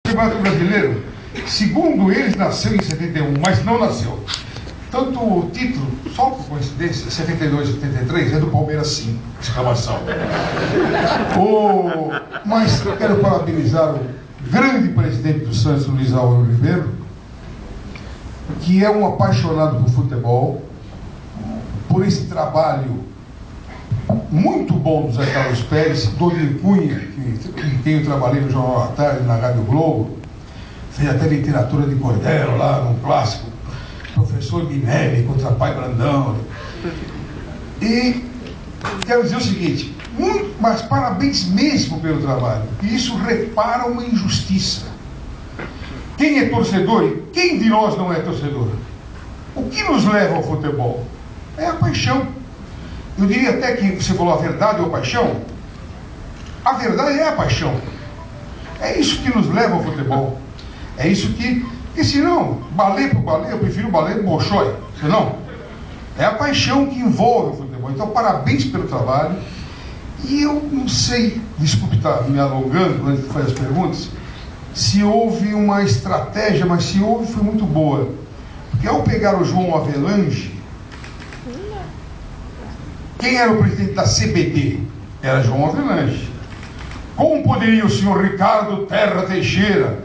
Campeonato Brasileiro, segundo eles, nasceu em 71, mas não nasceu. Tanto o título, só por coincidência, 72 e 73, é do Palmeiras sim, exclamação. Mas quero parabenizar o grande presidente do Santos, Luiz Álvaro Ribeiro, que é um apaixonado por futebol, por esse trabalho muito bom do Zé Carlos Pérez, do Odir Cunha, que tem eu trabalhei no Jornal da Tarde, na Rádio Globo, fez até literatura de Cordero lá no clássico, professor Minelli contra Pai Brandão. E quero dizer o seguinte, mas parabéns mesmo pelo trabalho, e isso repara uma injustiça. Quem é torcedor e quem de nós não é torcedor? O que nos leva ao futebol? É a paixão. Eu diria até que você falou a verdade ou a paixão. A verdade é a paixão. É isso que nos leva ao futebol. É isso que... Porque senão, balé por balé, eu prefiro balé do Bolshoi. Senão, é a paixão que envolve o futebol. Então, parabéns pelo trabalho. E eu não sei, desculpe estar me alongando antes de fazer as perguntas, se houve uma estratégia, mas se houve, foi muito boa. Porque ao pegar o João Avelange, quem era o presidente da CBD? Era João Avelange. Como poderia o senhor Ricardo Terra Teixeira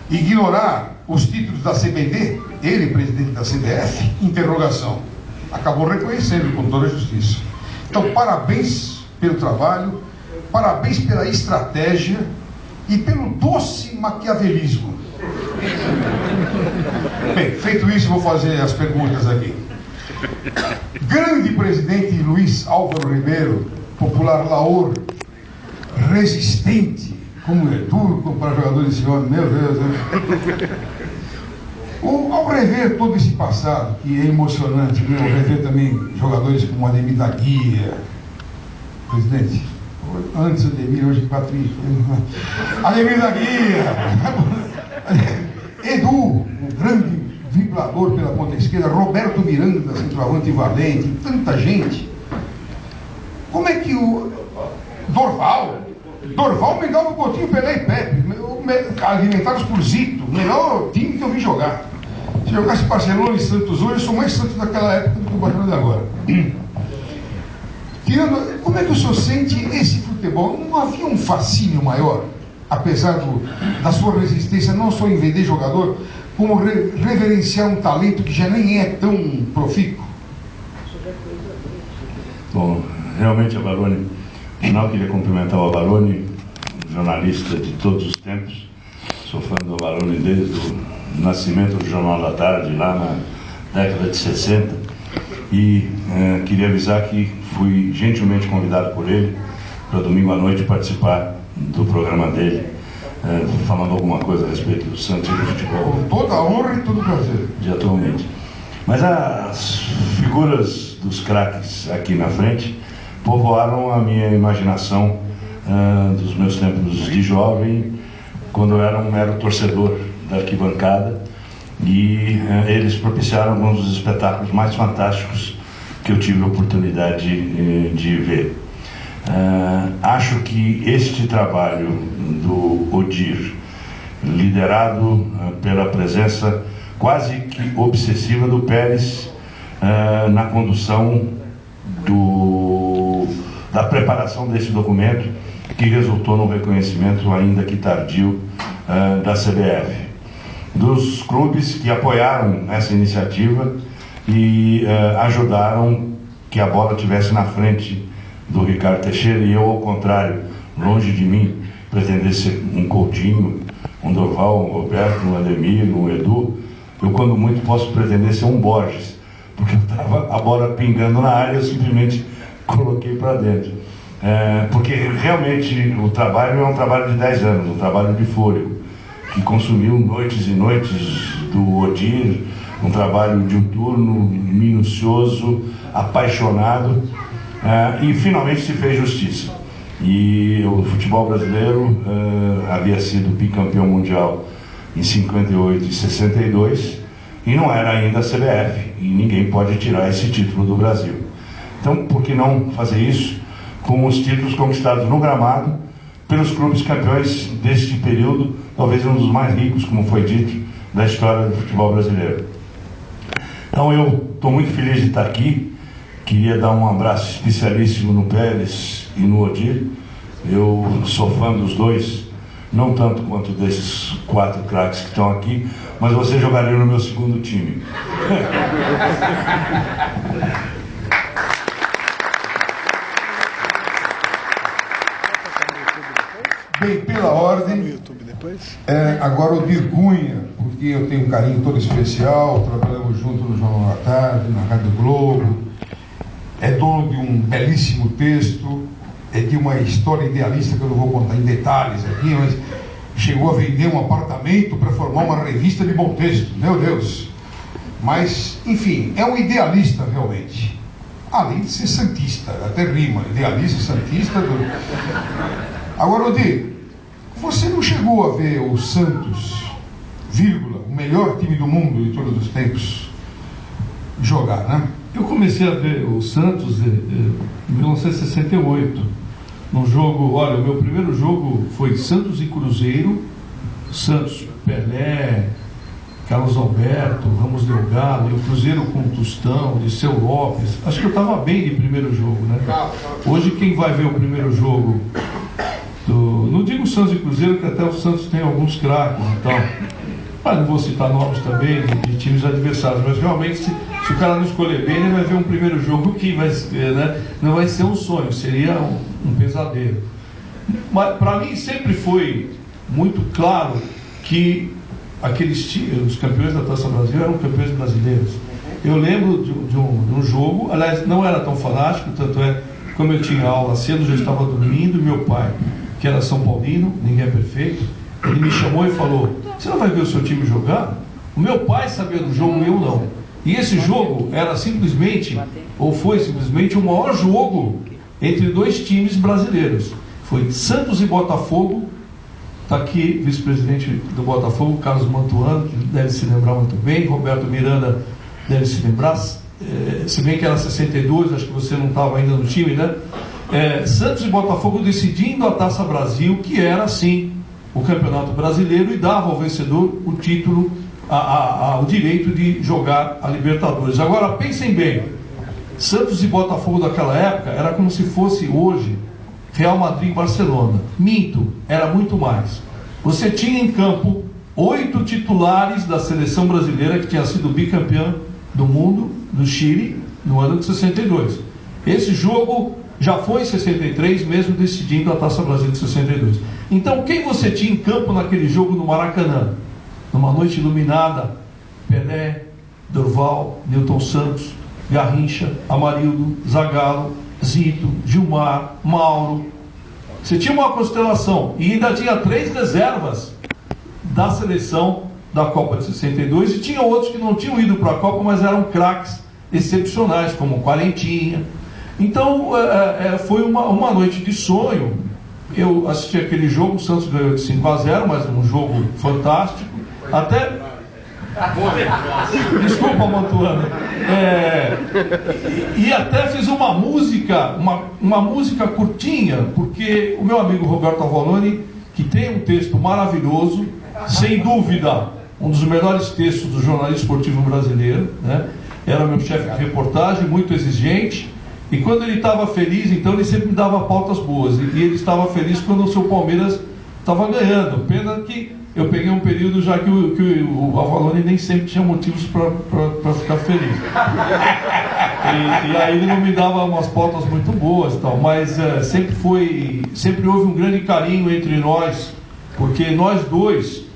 ignorar os títulos da CBD? Ele, presidente da CBF? Interrogação. Acabou reconhecendo com toda a justiça. Então, parabéns pelo trabalho, parabéns pela estratégia e pelo doce maquiavelismo. Bem, feito isso, vou fazer as perguntas aqui. Grande presidente Luiz Álvaro Ribeiro, popular Laor, resistente, como é duro para jogador desse homem, meu Deus. Ao rever todo esse passado, que é emocionante, ao rever também jogadores como Ademir da Guia, presidente, antes Ademir, hoje Patrícia, Ademir da Guia, Edu, um grande vibrador pela ponta esquerda, Roberto Miranda, centroavante valente, tanta gente. Como é que o Dorval me dava o Coutinho, Pelé e Pepe, alimentados por Zito, o melhor time que eu vi jogar. Se jogasse Barcelona e Santos hoje, eu sou mais Santos daquela época do que o Barcelona de agora. Como é que o senhor sente esse futebol? Não havia um fascínio maior, apesar da sua resistência, não só em vender jogador, como reverenciar um talento que já nem é tão profícuo? Bom, realmente a Avalone, no final queria cumprimentar o Avalone, jornalista de todos os tempos. Sou fã do Avalone desde o nascimento do Jornal da Tarde, lá na década de 60. E queria avisar que fui gentilmente convidado por ele para domingo à noite participar do programa dele, falando alguma coisa a respeito do Santos e do futebol. Com toda a honra e todo o prazer. De atualmente. Mas as figuras dos craques aqui na frente povoaram a minha imaginação dos meus tempos de jovem, quando eu era um mero torcedor da arquibancada, e eles propiciaram alguns dos espetáculos mais fantásticos que eu tive a oportunidade de ver. Acho que este trabalho do Odir, liderado pela presença quase que obsessiva do Pérez na condução da preparação desse documento, que resultou no reconhecimento, ainda que tardio, da CBF, dos clubes que apoiaram essa iniciativa e ajudaram que a bola estivesse na frente do Ricardo Teixeira, e eu, ao contrário, longe de mim pretender ser um Coutinho, um Dorval, um Roberto, um Ademir, um Edu. Eu, quando muito, posso pretender ser um Borges, porque eu estava a bola pingando na área, eu simplesmente coloquei para dentro. Porque realmente o trabalho é um trabalho de 10 anos, um trabalho de fôlego, que consumiu noites e noites do Odir, um trabalho diuturno, minucioso, apaixonado, e finalmente se fez justiça. E o futebol brasileiro havia sido bicampeão mundial em 58 e 62, e não era ainda a CBF, e ninguém pode tirar esse título do Brasil. Então, por que não fazer isso com os títulos conquistados no gramado pelos clubes campeões deste período, talvez um dos mais ricos, como foi dito, da história do futebol brasileiro. Então eu estou muito feliz de estar aqui. Queria dar um abraço especialíssimo no Pérez e no Odir. Eu sou fã dos dois, não tanto quanto desses 4 craques que estão aqui, mas você jogaria no meu segundo time. Bem, pela ordem, agora o Dir Cunha, porque eu tenho um carinho todo especial, trabalhamos junto no Jornal da Tarde, na Rádio Globo, é dono de um belíssimo texto, é de uma história idealista que eu não vou contar em detalhes aqui, mas chegou a vender um apartamento para formar uma revista de bom texto, meu Deus. Mas, enfim, é um idealista realmente, além de ser santista, até rima, idealista, santista. Agora, Odir, você não chegou a ver o Santos, vírgula, o melhor time do mundo de todos os tempos, jogar, né? Eu comecei a ver o Santos em 1968, num jogo, olha, o meu primeiro jogo foi Santos e Cruzeiro, Santos, Pelé, Carlos Alberto, Ramos Delgado, e o Cruzeiro com Tostão, Liceu Lopes. Acho que eu estava bem de primeiro jogo, né? Hoje quem vai ver o primeiro jogo não digo Santos e Cruzeiro, que até o Santos tem alguns craques e tal, mas não vou citar nomes também de times adversários, mas realmente se o cara não escolher bem, ele vai ver um primeiro jogo que vai, né, não vai ser um sonho, seria um pesadelo. Mas para mim sempre foi muito claro que os campeões da Taça Brasil eram campeões brasileiros. Eu lembro de um jogo, aliás, não era tão fanático, tanto é, como eu tinha aula cedo, já estava dormindo, e meu pai, que era São Paulino, ninguém é perfeito, ele me chamou e falou: você não vai ver o seu time jogar? O meu pai sabia do jogo e eu não. E esse jogo era simplesmente, ou foi simplesmente, o maior jogo entre 2 times brasileiros. Foi Santos e Botafogo. Está aqui, vice-presidente do Botafogo, Carlos Mantuano, que deve se lembrar muito bem, Roberto Miranda deve se lembrar, se bem que era 62, acho que você não estava ainda no time, né? Santos e Botafogo decidindo a Taça Brasil, que era sim o Campeonato Brasileiro, e dava ao vencedor o título, o direito de jogar a Libertadores. Agora pensem bem, Santos e Botafogo daquela época era como se fosse hoje Real Madrid e Barcelona. Minto, era muito mais. Você tinha em campo 8 titulares da seleção brasileira, que tinha sido bicampeã do mundo, do Chile, no ano de 62. Esse jogo já foi em 63, mesmo decidindo a Taça Brasil de 62. Então, quem você tinha em campo naquele jogo no Maracanã? Numa noite iluminada, Pelé, Durval, Newton Santos, Garrincha, Amarildo, Zagallo, Zito, Gilmar, Mauro. Você tinha uma constelação, e ainda tinha 3 reservas da seleção da Copa de 62, e tinha outros que não tinham ido para a Copa, mas eram craques excepcionais, como Quarentinha. Então, foi uma noite de sonho. Eu assisti aquele jogo, o Santos ganhou de 5-0, mas um jogo fantástico. Até... Desculpa, Mantuano. E até fiz uma música, uma música curtinha, porque o meu amigo Roberto Avalone, que tem um texto maravilhoso, sem dúvida, um dos melhores textos do jornalismo esportivo brasileiro, né? Era meu chefe de reportagem, muito exigente, e quando ele estava feliz, então ele sempre me dava pautas boas, e ele estava feliz quando o seu Palmeiras estava ganhando. Pena que eu peguei um período já que o Avalone nem sempre tinha motivos para ficar feliz. E aí ele não me dava umas pautas muito boas e tal, mas sempre houve um grande carinho entre nós, porque nós dois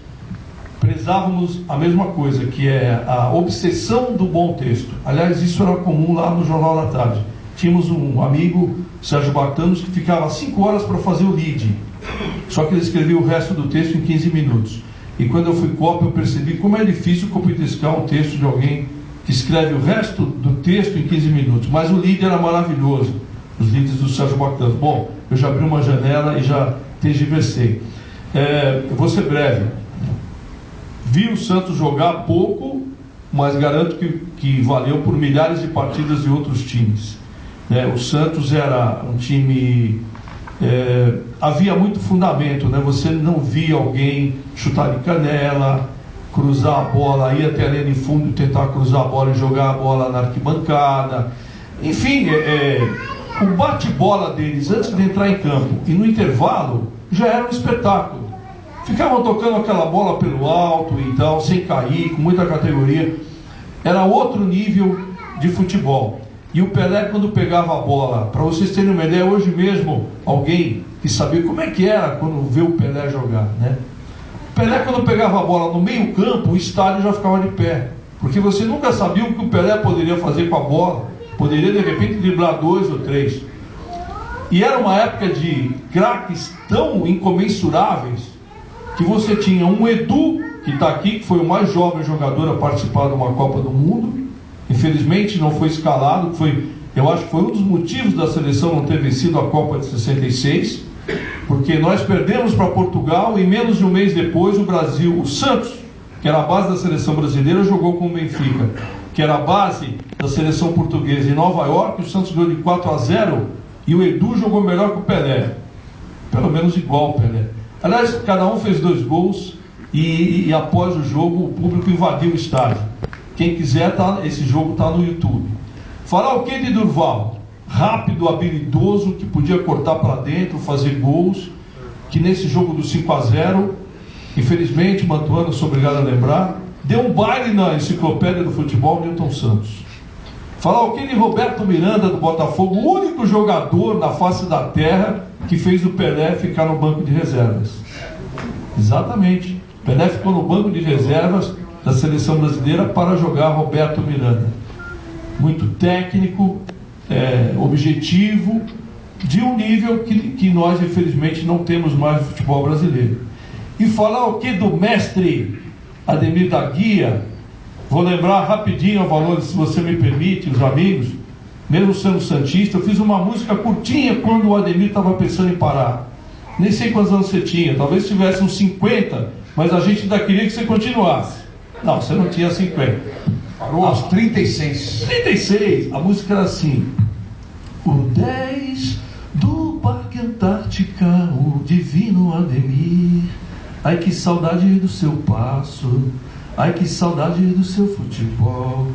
prezávamos a mesma coisa, que é a obsessão do bom texto. Aliás, isso era comum lá no Jornal da Tarde. Tínhamos um amigo, Sérgio Batanos, que ficava 5 horas para fazer o lead. Só que ele escrevia o resto do texto em 15 minutos. E quando eu fui cópia, eu percebi como é difícil copiar um texto de alguém que escreve o resto do texto em 15 minutos. Mas o lead era maravilhoso, os leads do Sérgio Batanos. Bom, eu já abri uma janela e já tergiversei. Eu vou ser breve. Vi o Santos jogar pouco, mas garanto que valeu por milhares de partidas de outros times. O Santos era um time havia muito fundamento, né? Você não via alguém chutar de canela, cruzar a bola, ir até a linha de fundo, tentar cruzar a bola e jogar a bola na arquibancada. Enfim, o bate-bola deles antes de entrar em campo e no intervalo já era um espetáculo. Ficavam tocando aquela bola pelo alto e tal, sem cair, com muita categoria. Era outro nível de futebol. E o Pelé, quando pegava a bola, para vocês terem uma ideia, hoje mesmo, alguém que sabia como é que era quando vê o Pelé jogar, né? O Pelé, quando pegava a bola no meio campo, o estádio já ficava de pé. Porque você nunca sabia o que o Pelé poderia fazer com a bola. Poderia, de repente, driblar 2 ou 3. E era uma época de craques tão incomensuráveis que você tinha um Edu, que está aqui, que foi o mais jovem jogador a participar de uma Copa do Mundo. Infelizmente não foi escalado, eu acho que foi um dos motivos da seleção não ter vencido a Copa de 66, porque nós perdemos para Portugal e menos de um mês depois o Brasil, o Santos, que era a base da seleção brasileira, jogou com o Benfica, que era a base da seleção portuguesa em Nova York. O Santos ganhou de 4-0 e o Edu jogou melhor que o Pelé, pelo menos igual ao Pelé. Aliás, cada um fez 2 gols e após o jogo o público invadiu o estádio. Quem quiser, esse jogo está no YouTube. Falar o que de Durval? Rápido, habilidoso, que podia cortar para dentro, fazer gols, que nesse jogo do 5-0, infelizmente, Mantuano, sou obrigado a lembrar, deu um baile na enciclopédia do futebol, Newton Santos. Falar o que de Roberto Miranda, do Botafogo, o único jogador na face da terra que fez o Pelé ficar no banco de reservas. Exatamente. Pelé ficou no banco de reservas da seleção brasileira para jogar Roberto Miranda. Muito técnico, objetivo, de um nível que nós infelizmente não temos mais no futebol brasileiro. E falar o que do mestre Ademir da Guia, vou lembrar rapidinho a valor, se você me permite, os amigos, mesmo sendo santista, eu fiz uma música curtinha quando o Ademir estava pensando em parar. Nem sei quantos anos você tinha, talvez tivesse uns 50, mas a gente ainda queria que você continuasse. Não, você não tinha 50. Parou aos 36. 36, a música era assim: o 10 do Parque Antártica, o divino Ademir. Ai que saudade do seu passo, ai que saudade do seu futebol.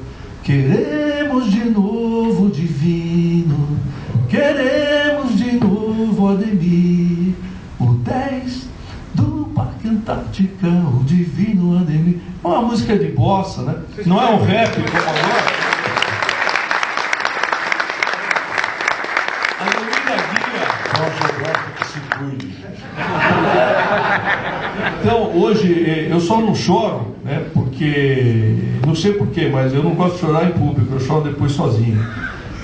Queremos de novo divino, queremos de novo Ademir. O 10 do Parque Antártica, o divino Ademir. É uma música de bossa, né? Não é um rap como agora. Ademir da Guia. Que se cuide. Então, hoje, eu só não choro, né? Porque, não sei porquê, mas eu não gosto de chorar em público, eu choro depois sozinho.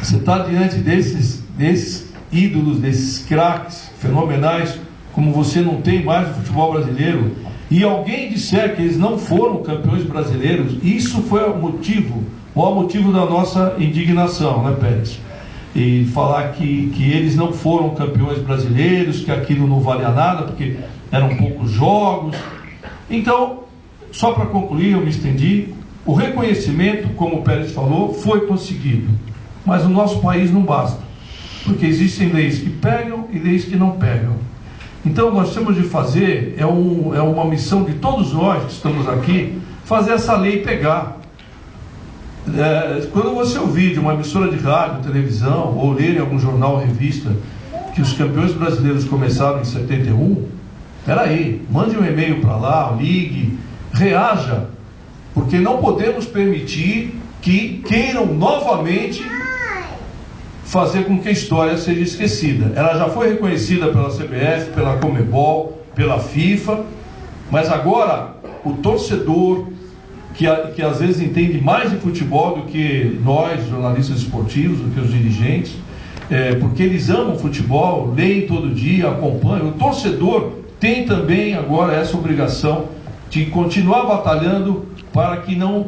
Você está diante desses ídolos, desses craques fenomenais, como você não tem mais no futebol brasileiro, e alguém disser que eles não foram campeões brasileiros, isso foi o maior motivo da nossa indignação, né, Pérez? E falar que eles não foram campeões brasileiros, que aquilo não valia nada, porque eram poucos jogos. Então, só para concluir, eu me estendi, o reconhecimento, como o Pérez falou, foi conseguido, mas no nosso país não basta, porque existem leis que pegam e leis que não pegam. Então nós temos de fazer, é uma missão de todos nós que estamos aqui, fazer essa lei pegar. Quando você ouvir de uma emissora de rádio, televisão, ou ler em algum jornal ou revista que os campeões brasileiros começaram em 71, peraí, mande um e-mail para lá, ligue, reaja, porque não podemos permitir que queiram novamente fazer com que a história seja esquecida. Ela já foi reconhecida pela CBF, pela Conmebol, pela FIFA, mas agora o torcedor, que às vezes entende mais de futebol do que nós, jornalistas esportivos, do que os dirigentes, porque eles amam futebol, leem todo dia, acompanham. O torcedor tem também agora essa obrigação de continuar batalhando para que não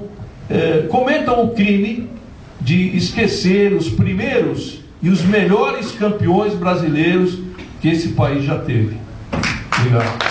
cometam o crime de esquecer os primeiros e os melhores campeões brasileiros que esse país já teve. Obrigado.